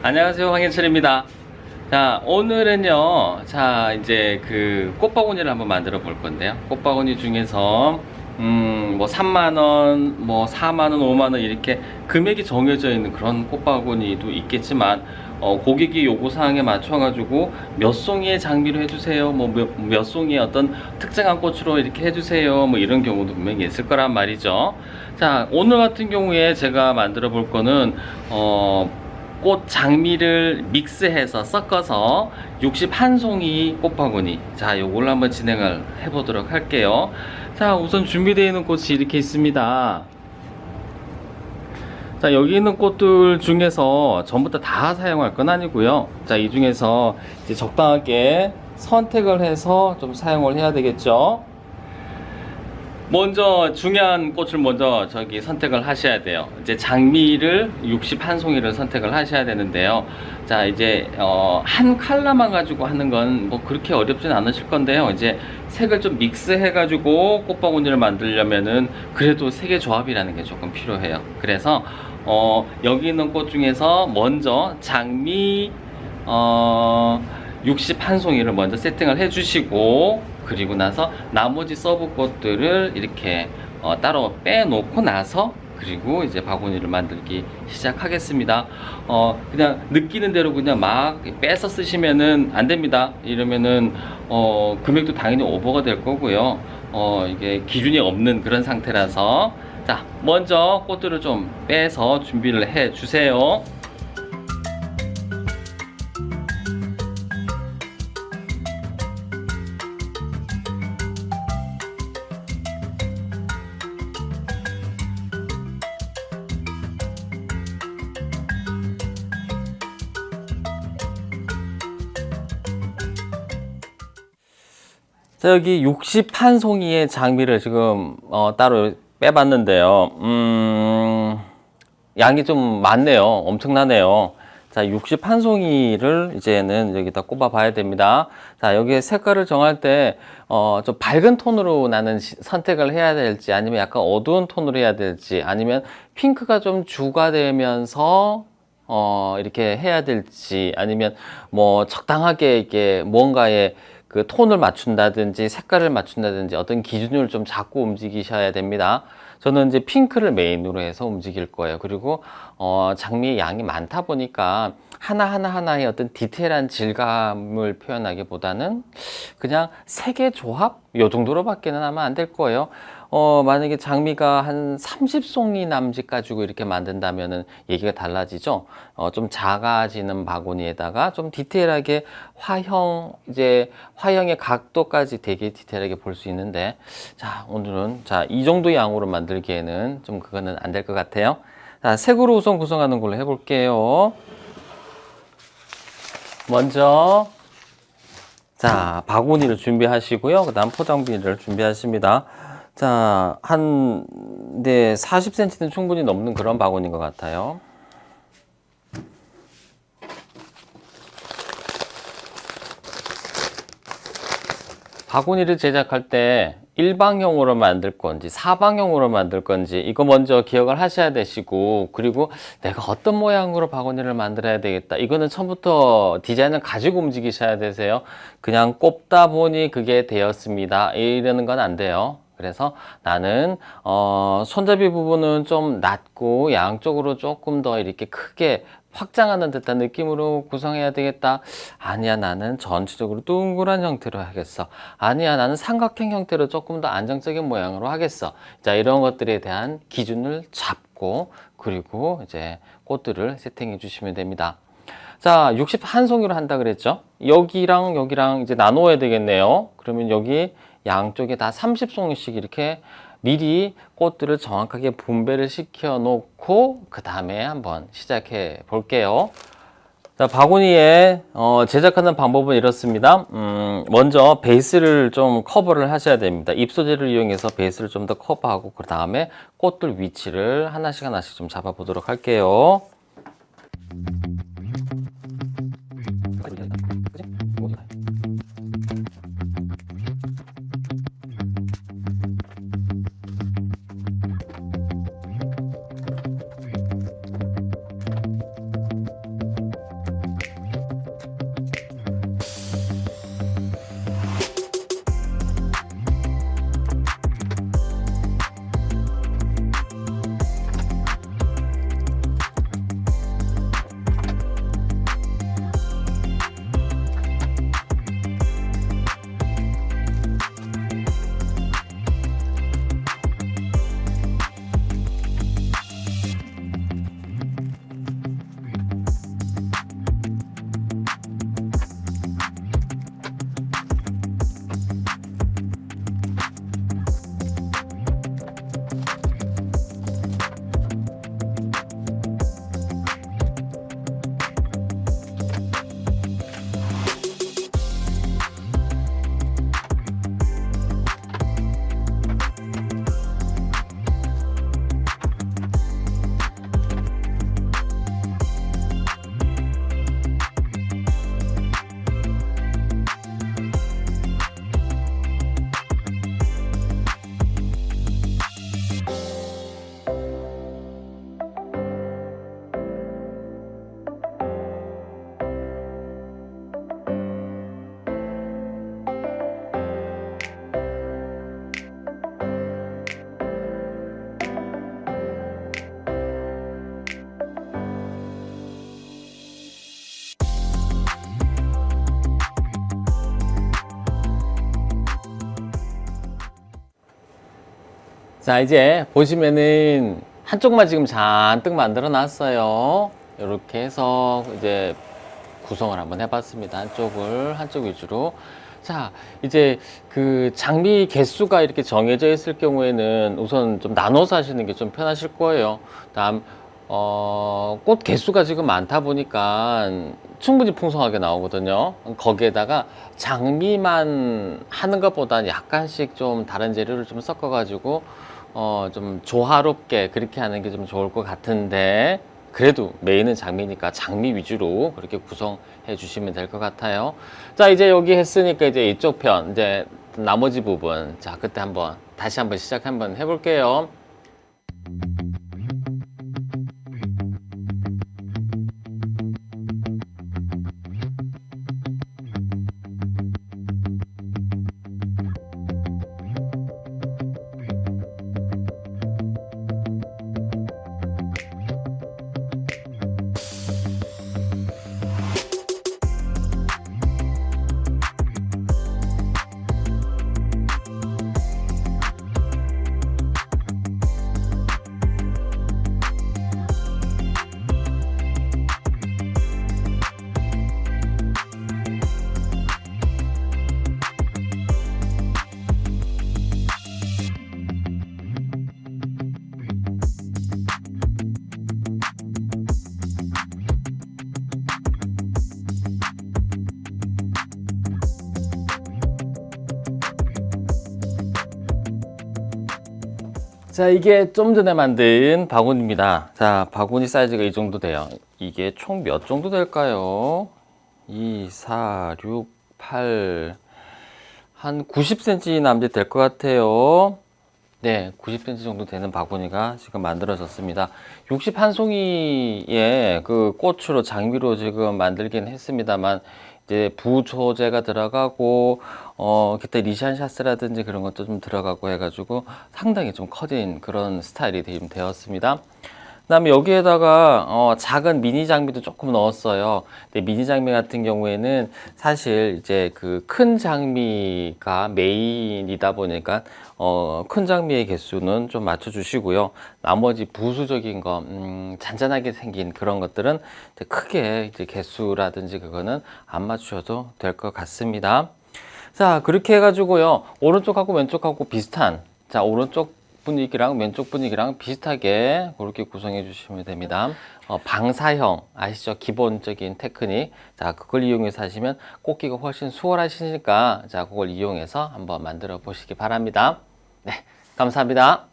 안녕하세요, 황현철입니다. 자, 오늘은요, 자, 이제 그 꽃바구니를 한번 만들어 볼 건데요. 꽃바구니 중에서, 뭐 3만원, 뭐 4만원, 5만원 이렇게 금액이 정해져 있는 그런 꽃바구니도 있겠지만, 고객이 요구사항에 맞춰가지고 몇 송이의 장미로 해주세요. 뭐 몇 송이의 어떤 특정한 꽃으로 이렇게 해주세요. 뭐 이런 경우도 분명히 있을 거란 말이죠. 자, 오늘 같은 경우에 제가 만들어 볼 거는, 꽃 장미를 믹스해서 섞어서 61송이 꽃바구니, 자 요걸로 한번 진행을 해 보도록 할게요. 자, 우선 준비되어 있는 꽃이 이렇게 있습니다. 자, 여기 있는 꽃들 중에서 전부 다 사용할 건 아니고요. 자, 이 중에서 이제 적당하게 선택을 해서 좀 사용을 해야 되겠죠. 먼저 중요한 꽃을 먼저 선택을 하셔야 돼요. 이제 장미를 61송이를 선택을 하셔야 되는데요. 자, 이제 한 컬러만 가지고 하는 건 뭐 그렇게 어렵진 않으실 건데요. 이제 색을 좀 믹스해 가지고 꽃바구니를 만들려면은 그래도 색의 조합이라는 게 조금 필요해요. 그래서 여기 있는 꽃 중에서 먼저 장미 61송이를 먼저 세팅을 해 주시고, 그리고 나서 나머지 서브 꽃들을 이렇게 따로 빼놓고 나서 그리고 이제 바구니를 만들기 시작하겠습니다. 그냥 느끼는 대로 그냥 막 빼서 쓰시면은 안 됩니다. 이러면은 금액도 당연히 오버가 될 거고요. 이게 기준이 없는 그런 상태라서, 자, 먼저 꽃들을 좀 빼서 준비를 해 주세요. 자, 여기 61송이의 장미를 지금 따로 빼봤는데요. 양이 좀 많네요. 엄청나네요. 자, 61송이를 이제는 여기다 꼽아 봐야 됩니다. 자, 여기에 색깔을 정할 때 좀 밝은 톤으로 나는 선택을 해야 될지, 아니면 약간 어두운 톤으로 해야 될지, 아니면 핑크가 좀 주가 되면서 이렇게 해야 될지, 아니면 뭐 적당하게 이게 뭔가에 그 톤을 맞춘다든지 색깔을 맞춘다든지 어떤 기준을 좀 잡고 움직이셔야 됩니다. 저는 이제 핑크를 메인으로 해서 움직일 거예요. 그리고 장미의 양이 많다 보니까 하나의 어떤 디테일한 질감을 표현하기보다는 그냥 색의 조합 요 정도로밖에는 아마 안 될 거예요. 만약에 장미가 한 30송이 남짓 가지고 이렇게 만든다면은 얘기가 달라지죠. 좀 작아지는 바구니에다가 좀 디테일하게 화형의 각도까지 되게 디테일하게 볼 수 있는데, 자, 오늘은 자, 이 정도 양으로 만들기에는 좀 그거는 안 될 것 같아요. 자, 색으로 우선 구성하는 걸로 해볼게요. 먼저, 자, 바구니를 준비하시고요. 그 다음 포장비를 준비하십니다. 자, 네, 40cm는 충분히 넘는 그런 바구니인 것 같아요. 바구니를 제작할 때 일방형으로 만들 건지 사방형으로 만들 건지 이거 먼저 기억을 하셔야 되시고, 그리고 내가 어떤 모양으로 바구니를 만들어야 되겠다, 이거는 처음부터 디자인을 가지고 움직이셔야 되세요. 그냥 꼽다 보니 그게 되었습니다 이러는 건 안 돼요. 그래서 나는 손잡이 부분은 좀 낮고 양쪽으로 조금 더 이렇게 크게 확장하는 듯한 느낌으로 구성해야 되겠다. 아니야, 나는 전체적으로 둥그란 형태로 하겠어. 아니야, 나는 삼각형 형태로 조금 더 안정적인 모양으로 하겠어. 자, 이런 것들에 대한 기준을 잡고, 그리고 이제 꽃들을 세팅해 주시면 됩니다. 자, 61송이로 한다 그랬죠? 여기랑 여기랑 이제 나눠야 되겠네요. 그러면 여기 양쪽에 다 30송이씩 이렇게 미리 꽃들을 정확하게 분배를 시켜 놓고 그 다음에 한번 시작해 볼게요. 자, 바구니에 제작하는 방법은 이렇습니다. 먼저 베이스를 좀 커버를 하셔야 됩니다. 잎소재를 이용해서 베이스를 좀 더 커버하고 그 다음에 꽃들 위치를 하나씩 좀 잡아 보도록 할게요. 자, 이제 보시면은 한쪽만 지금 잔뜩 만들어 놨어요. 이렇게 해서 이제 구성을 한번 해봤습니다. 한쪽 위주로. 자, 이제 그 장미 개수가 이렇게 정해져 있을 경우에는 우선 좀 나눠서 하시는 게 좀 편하실 거예요. 다음, 꽃 개수가 지금 많다 보니까 충분히 풍성하게 나오거든요. 거기에다가 장미만 하는 것보다는 약간씩 좀 다른 재료를 좀 섞어가지고, 좀 조화롭게 그렇게 하는 게 좀 좋을 것 같은데, 그래도 메인은 장미니까 장미 위주로 그렇게 구성해 주시면 될 것 같아요. 자, 이제 여기 했으니까 이제 이쪽 편, 이제 나머지 부분. 자, 그때 다시 한번 시작 한번 해볼게요. 자, 이게 좀 전에 만든 바구니입니다. 자, 바구니 사이즈가 이 정도 돼요. 이게 총 몇 정도 될까요? 2, 4, 6, 8, 한 90cm 남짓 될 것 같아요. 네, 90cm 정도 되는 바구니가 지금 만들어졌습니다. 61송이의 그 꽃으로 장미로 지금 만들긴 했습니다만, 이제 부소재가 들어가고, 기타 리샨샤스라든지 그런 것도 좀 들어가고 해가지고 상당히 좀 커진 그런 스타일이 되었습니다. 그다음에 여기에다가 작은 미니 장미도 조금 넣었어요. 근데 미니 장미 같은 경우에는 사실 이제 그 큰 장미가 메인이다 보니까 큰 장미의 개수는 좀 맞춰주시고요. 나머지 부수적인 거, 잔잔하게 생긴 그런 것들은 이제 크게 이제 개수라든지 그거는 안 맞추셔도 될 것 같습니다. 자, 그렇게 해가지고요. 오른쪽하고 왼쪽하고 비슷한, 자, 오른쪽 분위기랑 왼쪽 분위기랑 비슷하게 그렇게 구성해 주시면 됩니다. 방사형 아시죠? 기본적인 테크닉. 자, 그걸 이용해서 하시면 꽂기가 훨씬 수월하시니까 자, 그걸 이용해서 한번 만들어 보시기 바랍니다. 네, 감사합니다.